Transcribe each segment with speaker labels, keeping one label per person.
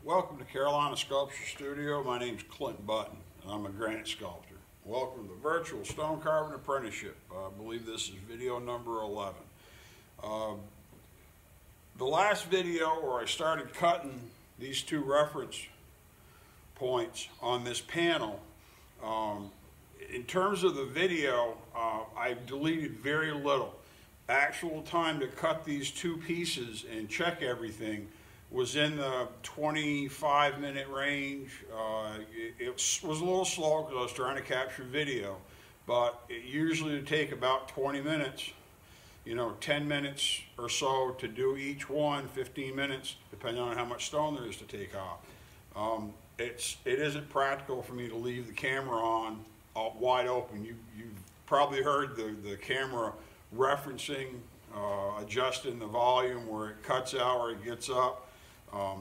Speaker 1: Welcome to Carolina Sculpture Studio. My name's Clint Button, and I'm a granite sculptor. Welcome to the Virtual Stone Carving Apprenticeship. I believe this is video number 11. The last video where I started cutting these two reference points on this panel, in terms of the video, I deleted very little. Actual time to cut these two pieces and check everything was in the 25-minute range. It was a little slow because I was trying to capture video, but it usually would take about 20 minutes, 10 minutes or so to do each one, 15 minutes, depending on how much stone there is to take off. It isn't practical for me to leave the camera on wide open. You've probably heard the camera referencing, adjusting the volume where it cuts out or it gets up.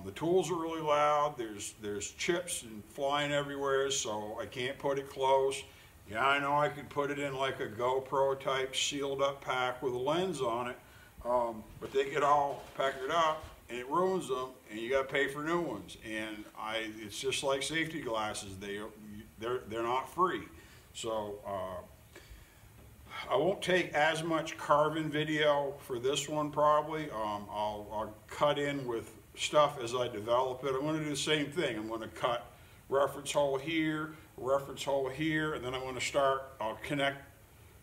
Speaker 1: The tools are really loud. There's chips and flying everywhere, so I can't put it close. Yeah, I know I could put it in like a GoPro type sealed up pack with a lens on it, but they get all peckered up and it ruins them, and you got to pay for new ones. And it's just like safety glasses. They're not free. So I won't take as much carving video for this one probably. I'll cut in with stuff as I develop it. I'm going to do the same thing. I'm going to cut reference hole here, reference hole here, and then I'm going to I'll connect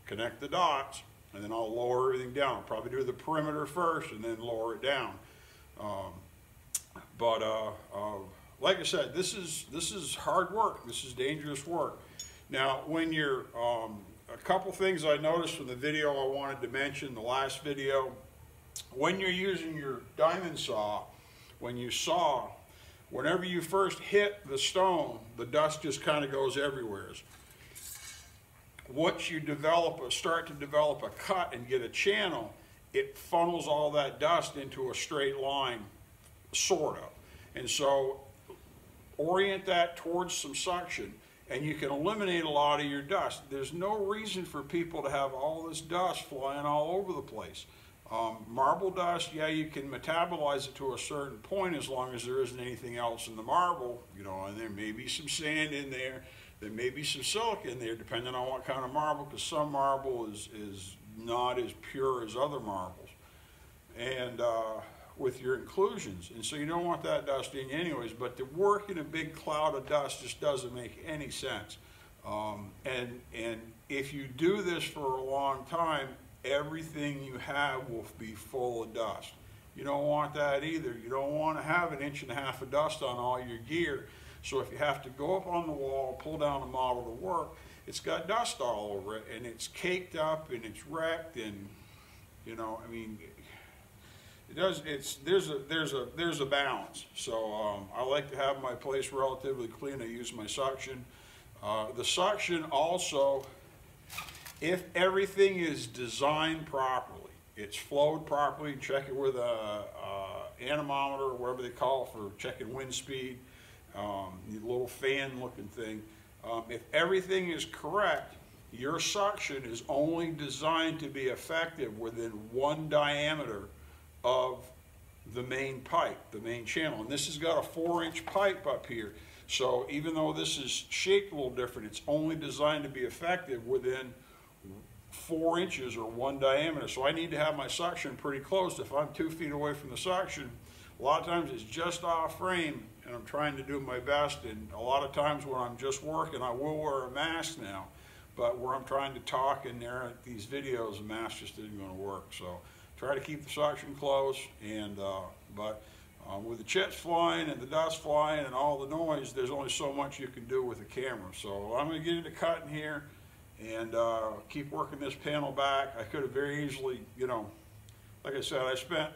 Speaker 1: the dots, and then I'll lower everything down. I'll probably do the perimeter first and then lower it down. Like I said, this is hard work. This is dangerous work. Now, when you're, a couple things I noticed from the video I wanted to mention, the last video, when you're using your diamond saw, when you saw, whenever you first hit the stone, the dust just kind of goes everywhere. Once you start to develop a cut and get a channel, it funnels all that dust into a straight line, sort of. And so orient that towards some suction, and you can eliminate a lot of your dust. There's no reason for people to have all this dust flying all over the place. Marble dust, yeah, you can metabolize it to a certain point as long as there isn't anything else in the marble, and there may be some sand in there, there may be some silica in there, depending on what kind of marble, because some marble is not as pure as other marbles, and with your inclusions, and so you don't want that dust in anyways, but to work in a big cloud of dust just doesn't make any sense. And if you do this for a long time, everything you have will be full of dust. You don't want that either. You don't want to have 1.5 inches of dust on all your gear. So if you have to go up on the wall, pull down a model to work, it's got dust all over it, and it's caked up and it's wrecked, and it does. There's a balance. So I like to have my place relatively clean. I use my suction. The suction also, if everything is designed properly, it's flowed properly, check it with a anemometer or whatever they call it for checking wind speed, the little fan looking thing. If everything is correct, your suction is only designed to be effective within one diameter of the main pipe, the main channel. And this has got a 4-inch pipe up here. So even though this is shaped a little different, it's only designed to be effective within 4 inches or one diameter. So I need to have my suction pretty close. If I'm 2 feet away from the suction, a lot of times it's just off frame, and I'm trying to do my best. And a lot of times when I'm just working, I will wear a mask now, but where I'm trying to talk and narrate these videos, the mask just isn't going to work. So try to keep the suction close, and with the chips flying and the dust flying and all the noise, there's only so much you can do with the camera. So I'm going to get into cutting here and keep working this panel back. I could have very easily, like I said, I spent,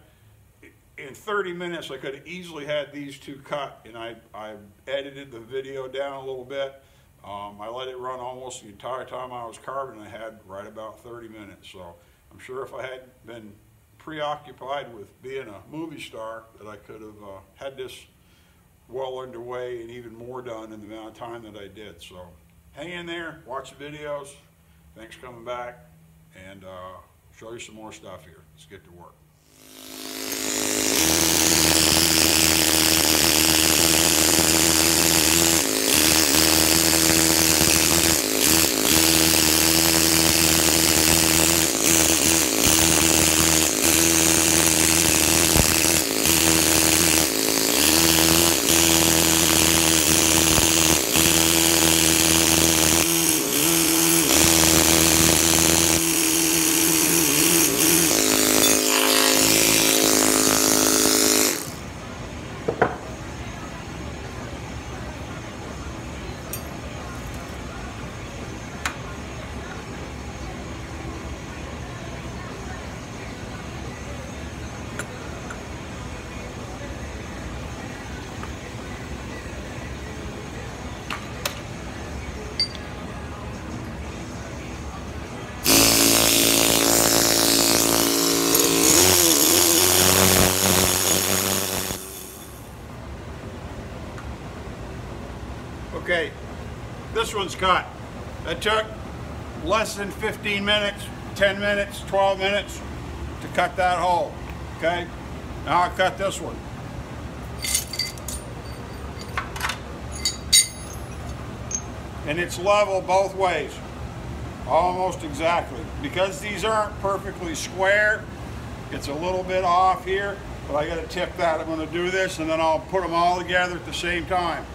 Speaker 1: in 30 minutes, I could have easily had these two cut, and I edited the video down a little bit. I let it run almost the entire time I was carving, and I had right about 30 minutes. So I'm sure if I hadn't been preoccupied with being a movie star, that I could have had this well underway and even more done in the amount of time that I did. So hang in there, watch the videos. Thanks for coming back, and show you some more stuff here. Let's get to work. Okay, this one's cut. It took less than 15 minutes, 10 minutes, 12 minutes to cut that hole. Okay, now I'll cut this one. And it's level both ways, almost exactly. Because these aren't perfectly square, it's a little bit off here, but I gotta tip that. I'm gonna do this and then I'll put them all together at the same time.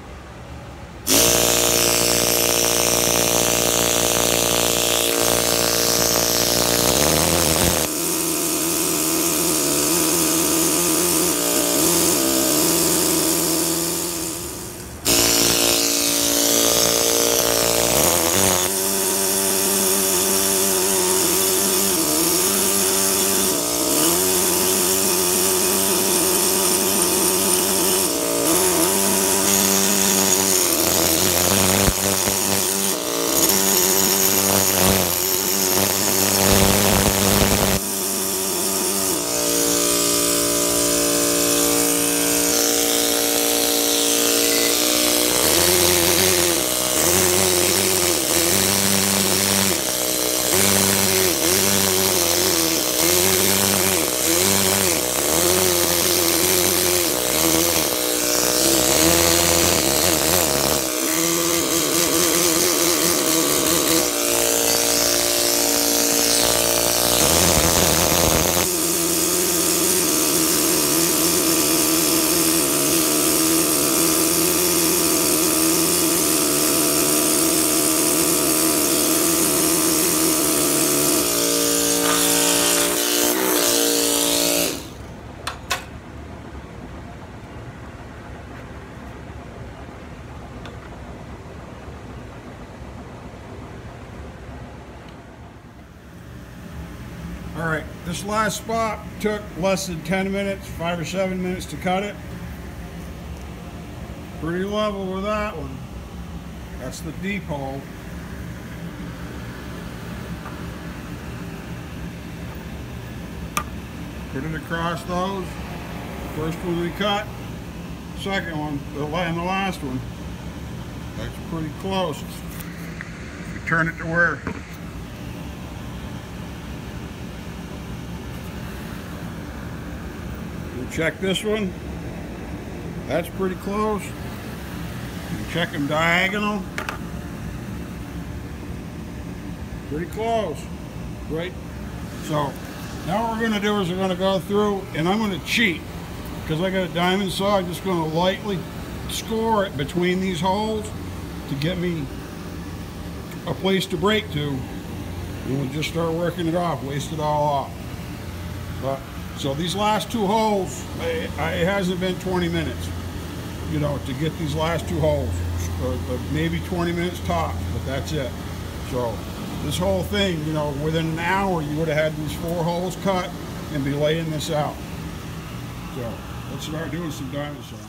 Speaker 1: All right, this last spot took less than 10 minutes, 5 or 7 minutes to cut it. Pretty level with that one. That's the deep hole. Put it across those. First one we cut, second one, and the last one. That's pretty close. We turn it to where check this one. That's pretty close. Check them diagonal. Pretty close, right? So now what we're going to do is we're going to go through, and I'm going to cheat because I got a diamond saw. I'm just going to lightly score it between these holes to get me a place to break to, and we'll just start working it off, waste it all off. So these last two holes, it hasn't been 20 minutes, you know, to get these last two holes. Maybe 20 minutes tops, but that's it. So this whole thing, you know, within an hour you would have had these 4 holes cut and be laying this out. So let's start doing some diamond sawing.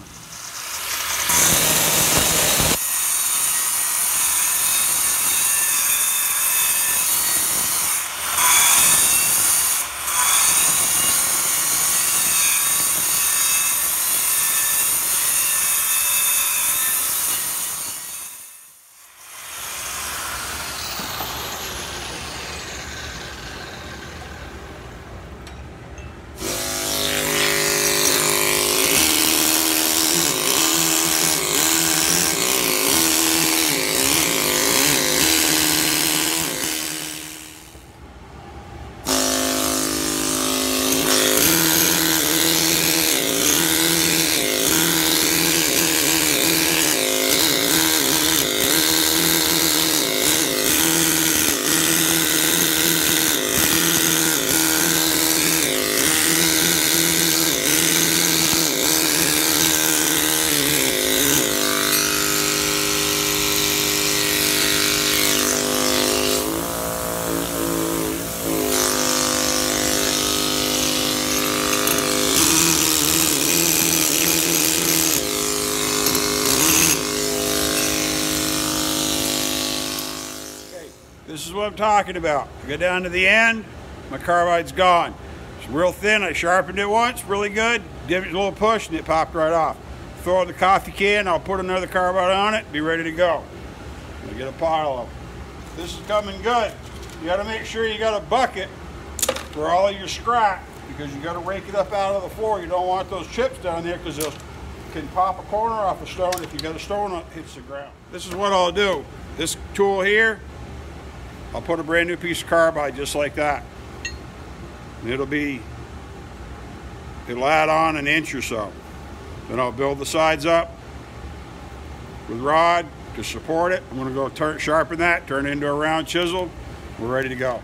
Speaker 1: This is what I'm talking about. I go down to the end, my carbide's gone. It's real thin, I sharpened it once, really good, gave it a little push and it popped right off. throw it in the coffee can, I'll put another carbide on it, be ready to go. I get a pile of them. This is coming good. You got to make sure you got a bucket for all of your scrap, because you got to rake it up out of the floor. You don't want those chips down there, because they'll can pop a corner off a stone if you got a stone that hits the ground. This is what I'll do. This tool here, I'll put a brand new piece of carbide just like that. And it'll add on an inch or so. Then I'll build the sides up with rod to support it. I'm going to go sharpen that, turn it into a round chisel. We're ready to go.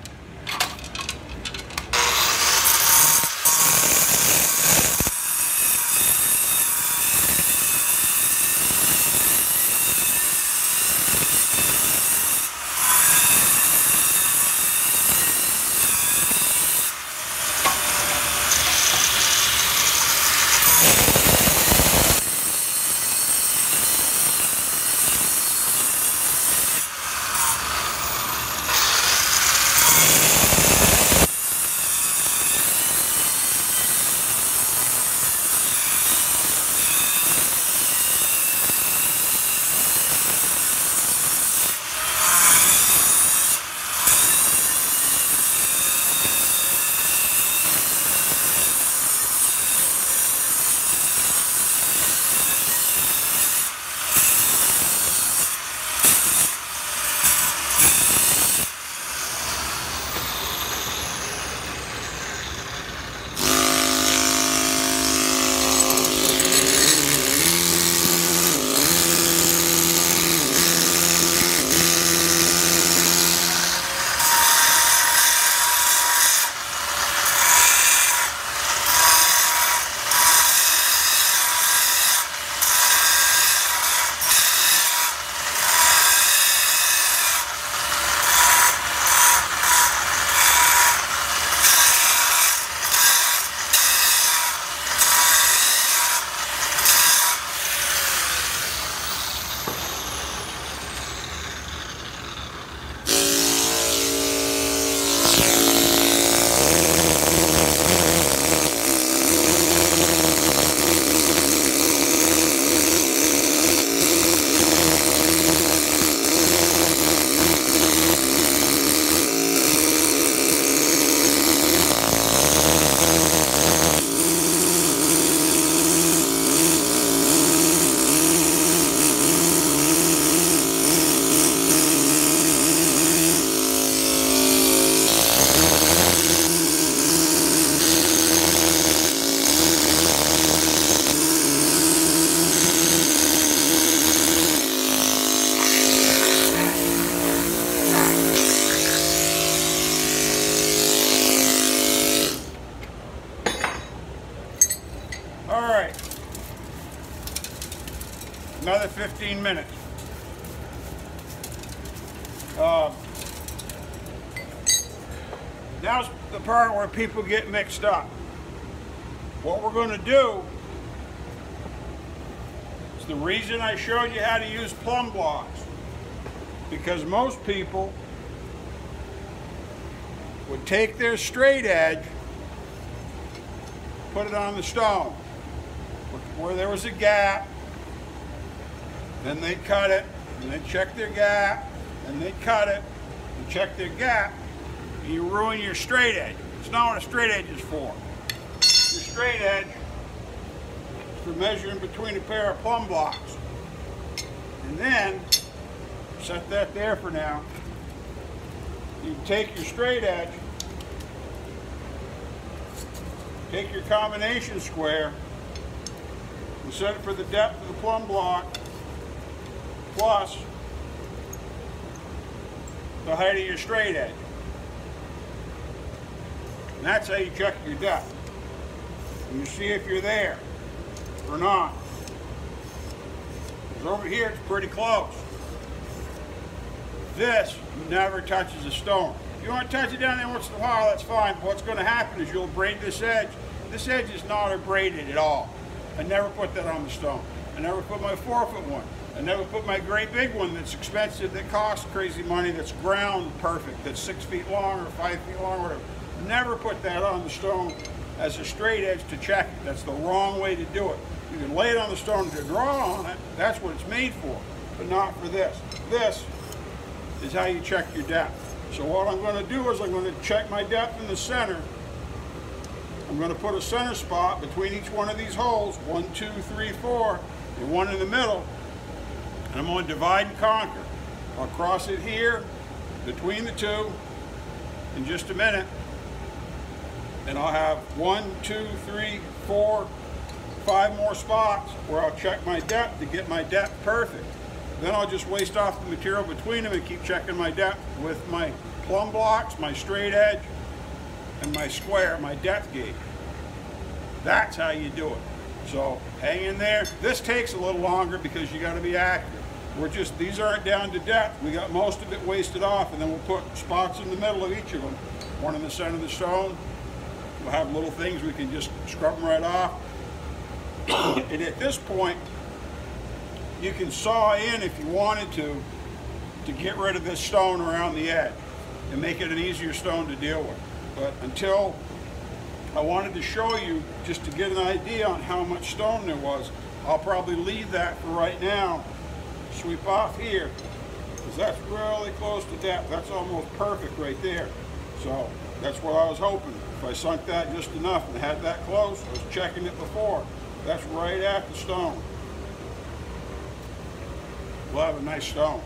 Speaker 1: Another 15 minutes. Now's the part where people get mixed up. What we're going to do is the reason I showed you how to use plumb blocks, because most people would take their straight edge, put it on the stone where there was a gap, then they'd cut it, and they'd check their gap, and they'd cut it, and check their gap, and you ruin your straight edge. It's not what a straight edge is for. Your straight edge is for measuring between a pair of plumb blocks. And then, set that there for now. You take your straight edge, take your combination square, and set it for the depth of the plumb block, plus the height of your straight edge. And that's how you check your depth. And you see if you're there or not. Because over here it's pretty close. This never touches the stone. If you want to touch it down there once in a while, that's fine. But what's going to happen is you'll braid this edge. This edge is not abraded at all. I never put that on the stone. I never put my 4-foot one. I never put my great big one that's expensive, that costs crazy money, that's ground perfect, that's 6 feet long or 5 feet long, or whatever. Never put that on the stone as a straight edge to check it. That's the wrong way to do it. You can lay it on the stone to draw on it. That's what it's made for, but not for this. This is how you check your depth. So what I'm going to do is I'm going to check my depth in the center. I'm going to put a center spot between each one of these holes, 1, 2, 3, 4, and one in the middle. And I'm going to divide and conquer. I'll cross it here between the two in just a minute. And I'll have 1, 2, 3, 4, 5 more spots where I'll check my depth to get my depth perfect. Then I'll just waste off the material between them and keep checking my depth with my plumb blocks, my straight edge, and my square, my depth gauge. That's how you do it. So hang in there. This takes a little longer because you got to be accurate. These aren't down to depth. We got most of it wasted off, and then we'll put spots in the middle of each of them. One in the center of the stone. We'll have little things we can just scrub them right off. And at this point, you can saw in if you wanted to get rid of this stone around the edge and make it an easier stone to deal with. But until I wanted to show you, just to get an idea on how much stone there was, I'll probably leave that for right now. Sweep off here, because that's really close to depth. That's almost perfect right there. So that's what I was hoping. If I sunk that just enough and had that close, I was checking it before. That's right at the stone. We'll have a nice stone.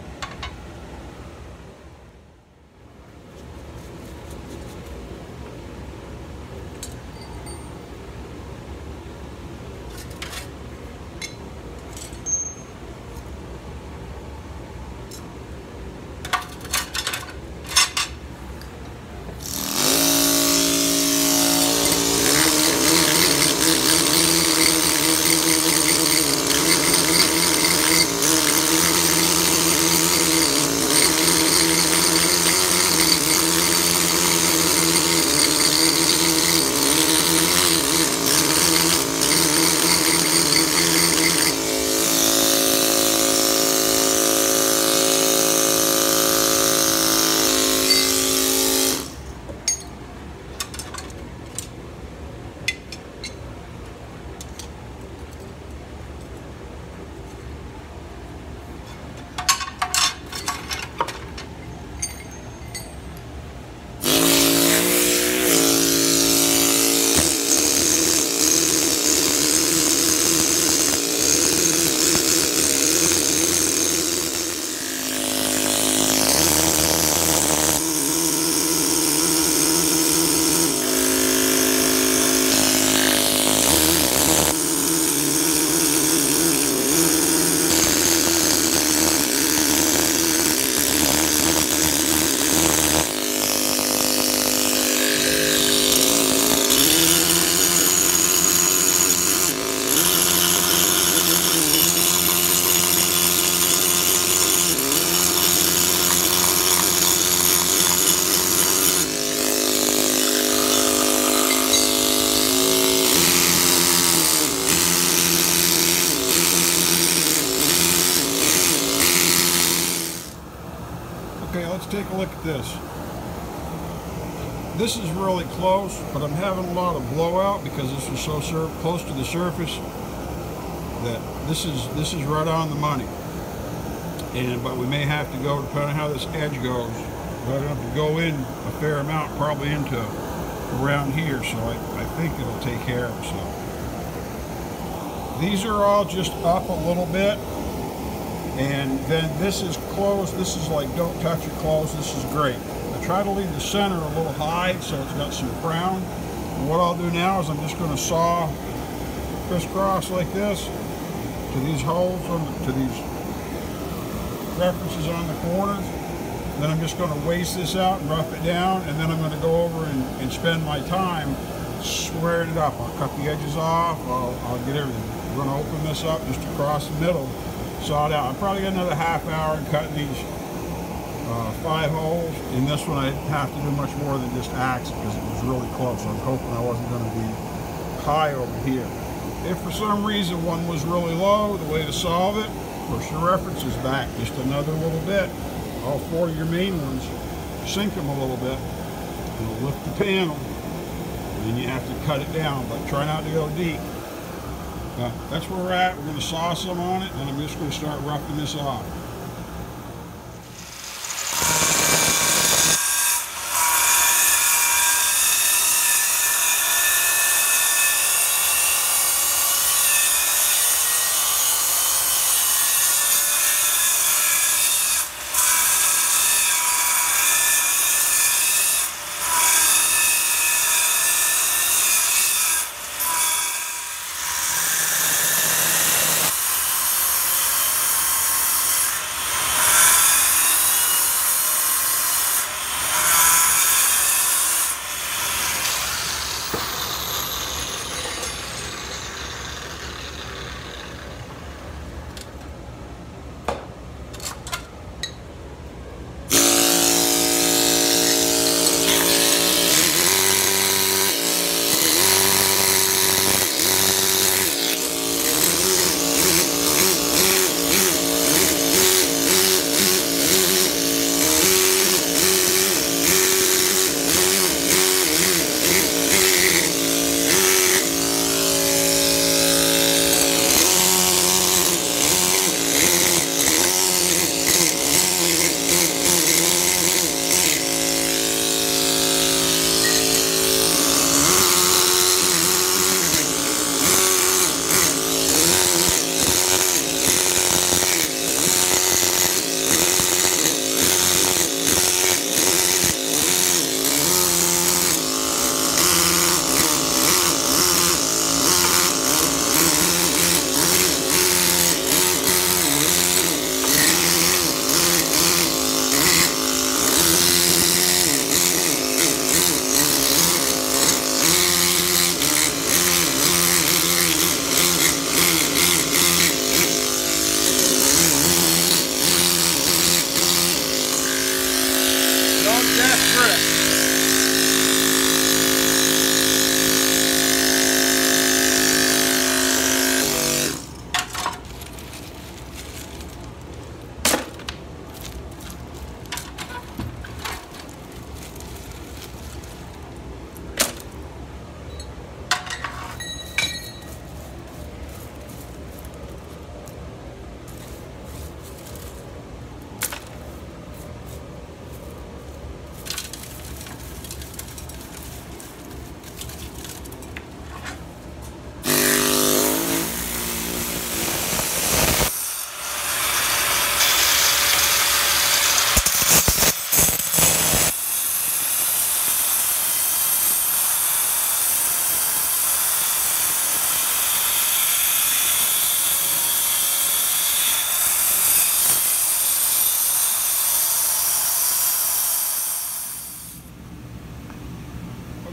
Speaker 1: Okay, let's take a look at this. This is really close, but I'm having a lot of blowout because this is so close to the surface that this is right on the money. But we may have to go, depending on how this edge goes, we're going to have to go in a fair amount, probably into around here, so I think it'll take care of itself. These are all just up a little bit, and then this is closed. This is like don't touch it close. This is great. I try to leave the center a little high so it's got some crown. And what I'll do now is I'm just going to saw crisscross like this to these holes, to these references on the corners. Then I'm just going to waste this out and rough it down, and then I'm going to go over and spend my time squaring it up. I'll cut the edges off, I'll get everything. I'm going to open this up just across the middle, saw it out. I'm probably got another half hour in cutting these 5 holes. In this one I didn't have to do much more than just axe because it was really close. I was hoping I wasn't going to be high over here. If for some reason one was really low, the way to solve it, push your references back just another little bit. All 4 of your main ones, sink them a little bit, and lift the panel, and and you have to cut it down, but try not to go deep. That's where we're at. We're going to saw some on it, and I'm just going to start roughing this off.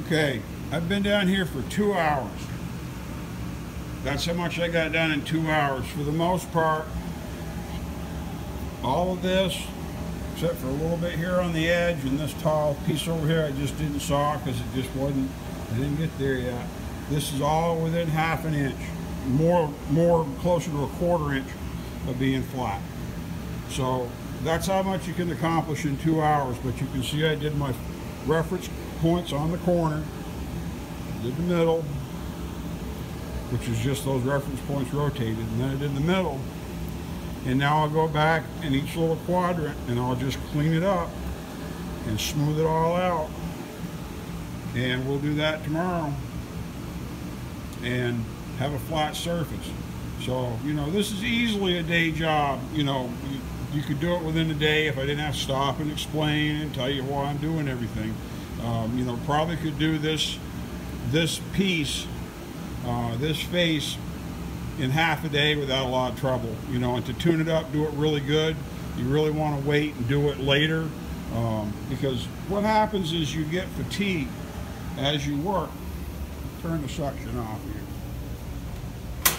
Speaker 1: Okay, I've been down here for 2 hours. That's how much I got done in 2 hours. For the most part, all of this, except for a little bit here on the edge and this tall piece over here, I just didn't saw because it just wasn't, I didn't get there yet. This is all within ½ an inch, more closer to a ¼ inch of being flat. So that's how much you can accomplish in 2 hours, but you can see I did my reference points on the corner, did the middle, which is just those reference points rotated, and then I did the middle, and now I'll go back in each little quadrant and I'll just clean it up and smooth it all out, and we'll do that tomorrow and have a flat surface. So, you know, this is easily a day job. You know, you could do it within a day if I didn't have to stop and explain and tell you why I'm doing everything. You know, probably could do this piece, this face in ½ a day without a lot of trouble. You know, and to tune it up, do it really good, you really want to wait and do it later, because what happens is you get fatigued as you work. Turn the suction off here.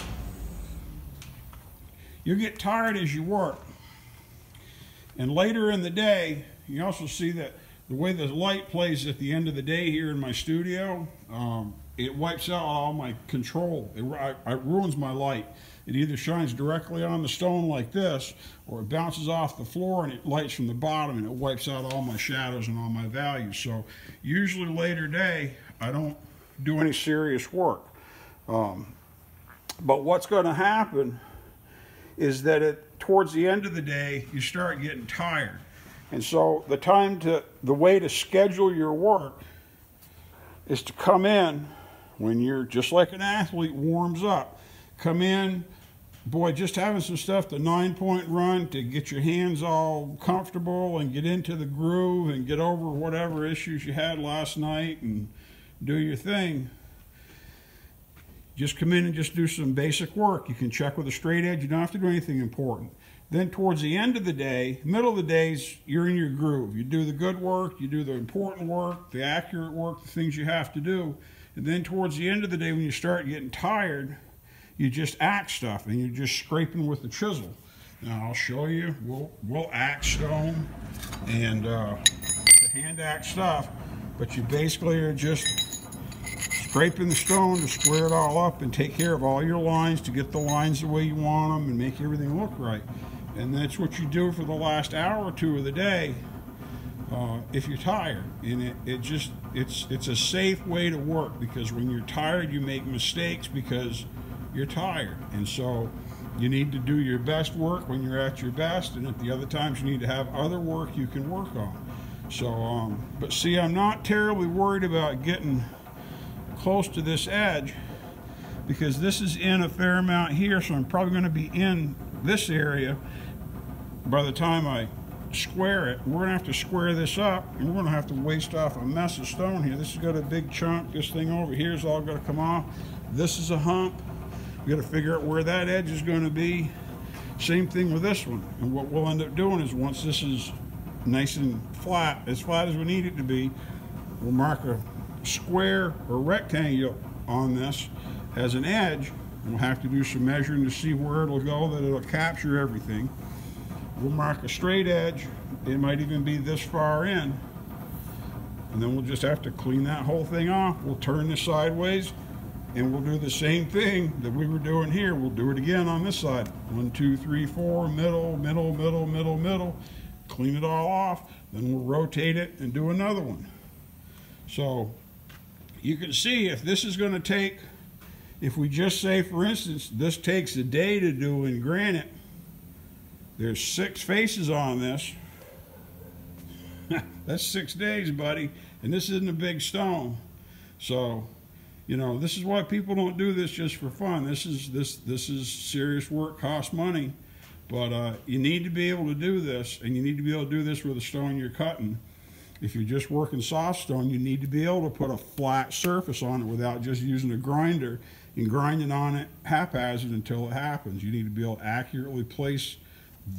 Speaker 1: You get tired as you work. And later in the day, you also see that the way the light plays at the end of the day here in my studio, it wipes out all my control. It ruins my light. It either shines directly on the stone like this, or it bounces off the floor and it lights from the bottom and it wipes out all my shadows and all my values. So usually later day, I don't do any serious work. But what's going to happen is that towards the end of the day, you start getting tired. And so the way to schedule your work is to come in when you're just like an athlete warms up. Come in, boy, just having some stuff, the 9-point run to get your hands all comfortable and get into the groove and get over whatever issues you had last night and do your thing. Just come in and just do some basic work. You can check with a straight edge. You don't have to do anything important. Then towards the end of the day, middle of the days, you're in your groove. You do the good work, you do the important work, the accurate work, the things you have to do. And then towards the end of the day, when you start getting tired, you just axe stuff and you're just scraping with the chisel. Now I'll show you. We'll axe stone and the hand axe stuff, but you basically are just scraping the stone to square it all up and take care of all your lines to get the lines the way you want them and make everything look right. And that's what you do for the last hour or two of the day if you're tired. And it's a safe way to work, because when you're tired you make mistakes because you're tired. And so you need to do your best work when you're at your best, and at the other times you need to have other work you can work on. So but see, I'm not terribly worried about getting close to this edge, because this is in a fair amount here, so I'm probably going to be in this area by the time I square it. We're going to have to square this up, and we're going to have to waste off a mess of stone here. This has got a big chunk. This thing over here is all going to come off. This is a hump. We got to figure out where that edge is going to be. Same thing with this one. And what we'll end up doing is, once this is nice and flat as we need it to be, we'll mark a square or rectangle on this as an edge. We'll have to do some measuring to see where it'll go, that it'll capture everything. We'll mark a straight edge. It might even be this far in. And then we'll just have to clean that whole thing off. We'll turn this sideways, and we'll do the same thing that we were doing here. We'll do it again on this side. 1, 2, 3, 4, middle, middle, middle, middle, middle. Clean it all off. Then we'll rotate it and do another one. So you can see, if this is going to take, if we just say, for instance, this takes a day to do in granite, there's 6 faces on this. That's 6 days, buddy. And this isn't a big stone. So, you know, this is why people don't do this just for fun. This is serious work, costs money. But you need to be able to do this, and you need to be able to do this with the stone you're cutting. If you're just working soft stone, you need to be able to put a flat surface on it without just using a grinder and grinding on it haphazard until it happens. You need to be able to accurately place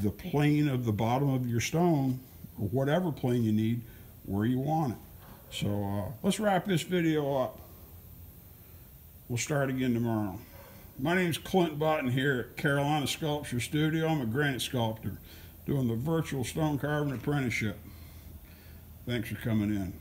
Speaker 1: the plane of the bottom of your stone, or whatever plane you need, where you want it. So let's wrap this video up. We'll start again tomorrow. My name's Clint Button here at Carolina Sculpture Studio. I'm a granite sculptor doing the Virtual Stone Carving Apprenticeship. Thanks for coming in.